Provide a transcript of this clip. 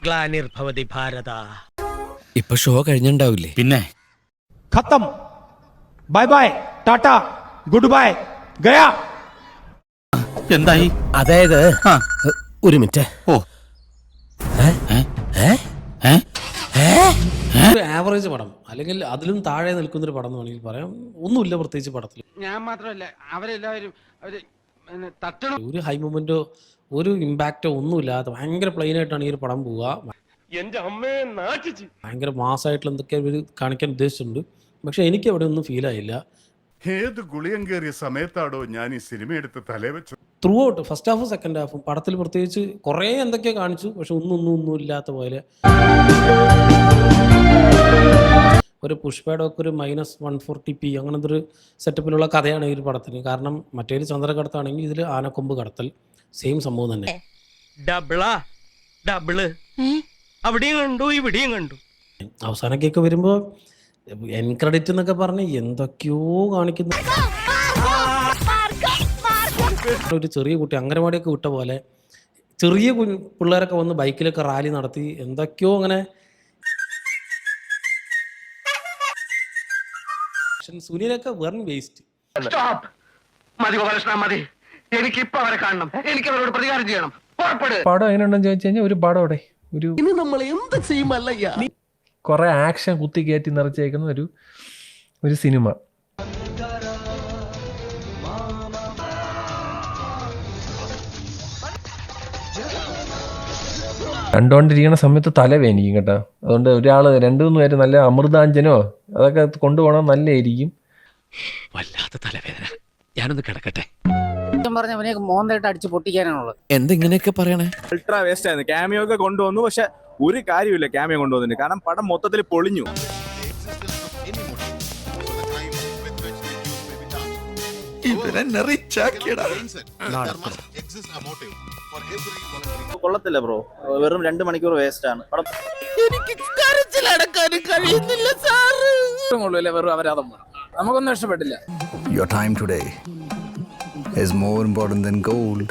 ഗ്ലാനിർഭവതി ഭാരത. ഇപ്പൊ ഷോ കഴിഞ്ഞിണ്ടാവില്ലേ? പിന്നെ ഖത്തം, bye bye, tata, goodbye, ഗയാ. എന്തായി? അതായത് ഒരു മിനിറ്റ്. ഓ ഒരു ആവറേജ് പടം, അല്ലെങ്കിൽ അതിലും താഴെ നിൽക്കുന്നൊരു പടം എന്ന് വേണമെങ്കിൽ പറയാം. ഒന്നുമില്ല പ്രത്യേകിച്ച് പടത്തിൽ. ഞാൻ മാത്രമല്ല, അവരെല്ലാവരും ഒരു ഹൈ മൊമെന്റോ ഒരു ഇമ്പാക്റ്റോ ഒന്നുമില്ലാതെ ഭയങ്കര പ്ലെയിൻ ആയിട്ടാണ് ഈ ഒരു പടം പോവുക. ഭയങ്കര മാസമായിട്ടുള്ള എന്തൊക്കെ ഇവർ കാണിക്കാൻ ഉദ്ദേശിച്ചിട്ടുണ്ട്. പക്ഷെ എനിക്ക് അവിടെ ഒന്നും ഫീൽ ആയില്ല. ഏത് ഗുളിയം കയറിയ സമയത്താണോ ഞാൻ ഈ സിനിമ എടുത്ത് തലേ വെച്ചു. ത്രൂ ഔട്ട് ഫസ്റ്റ് ഹാഫും സെക്കൻഡ് ഹാഫും പടത്തിൽ പ്രത്യേകിച്ച് കുറേ എന്തൊക്കെയോ കാണിച്ചു. പക്ഷെ ഒന്നും ഇല്ലാത്ത പോലെ ഒരു പുഷ്പയുടെയൊക്കെ ഒരു -140p അങ്ങനത്തെ ഒരു സെറ്റപ്പിലുള്ള കഥയാണ് ഈ ഒരു പടത്തിന്. കാരണം മറ്റേത് ചന്ദ്രകടത്താണെങ്കിൽ ഇതിൽ ആനക്കൊമ്പ് കടത്തൽ സെയിം സംഭവം തന്നെ. ഡബിള് അവിടെയും കണ്ടു ഇവിടെയും കണ്ടു. അവസാനക്കൊക്കെ വരുമ്പോൾ എൻ ക്രെഡിറ്റ് എന്നൊക്കെ പറഞ്ഞ് എന്തൊക്കെയോ കാണിക്കുന്നു. ഒരു ചെറിയ കുട്ടി അംഗനവാടിയൊക്കെ വിട്ട പോലെ ചെറിയ പിള്ളേരൊക്കെ വന്ന് ബൈക്കിലൊക്കെ റാലി നടത്തി എന്തൊക്കെയോ അങ്ങനെ. സുനിലൊക്കെ വെറും വേസ്റ്റ്. മതി ഗോപാലകൃഷ്ണ, മതി. എനിക്കിപ്പോ അവരെ കാണണം, എനിക്ക് അവരോട് പ്രതികാരം ചെയ്യണം. പടം എങ്ങനെയുണ്ടെന്ന് ചോദിച്ചു കഴിഞ്ഞാൽ ഒരു പടം അവിടെ ഒരു നമ്മൾ എന്ത് ചെയ്യുമല്ലയ്യ. കുറെ ആക്ഷൻ കുത്തി കയറ്റി നിറച്ചേക്കുന്ന ഒരു സിനിമ. കണ്ടോണ്ടിരിക്കുന്ന സമയത്ത് തലവേനിക്കും കേട്ടോ. അതുകൊണ്ട് ഒരാള് 2-3 പേര് നല്ല അമൃതാഞ്ജനോ അതൊക്കെ കൊണ്ടുപോകണം, നല്ലതായിരിക്കും. വല്ലാത്ത തലവേദന, ഞാനൊന്ന് കിടക്കട്ടെ. മോന്തായിട്ട് അടിച്ച് പൊട്ടിക്കാനാണുള്ളത്. എന്തെങ്ങനെയൊക്കെ പറയണേ? അൾട്രാ വേസ്റ്റ് ആയിരുന്നു. ക്യാമിയോ ഒക്കെ കൊണ്ടുവന്നു, പക്ഷെ ഒരു കാര്യമില്ല ക്യാമിയോ കൊണ്ടുവന്നിട്ട്. കാരണം പടം മൊത്തത്തിൽ പൊളിഞ്ഞു. കൊള്ളത്തില്ല ബ്രോ, വെറും 2 മണിക്കൂർ വേസ്റ്റ് ആണ് പടം. വെറും അപരാധം, നമുക്കൊന്നും ഇഷ്ടപ്പെട്ടില്ല. Your time today is more important than gold.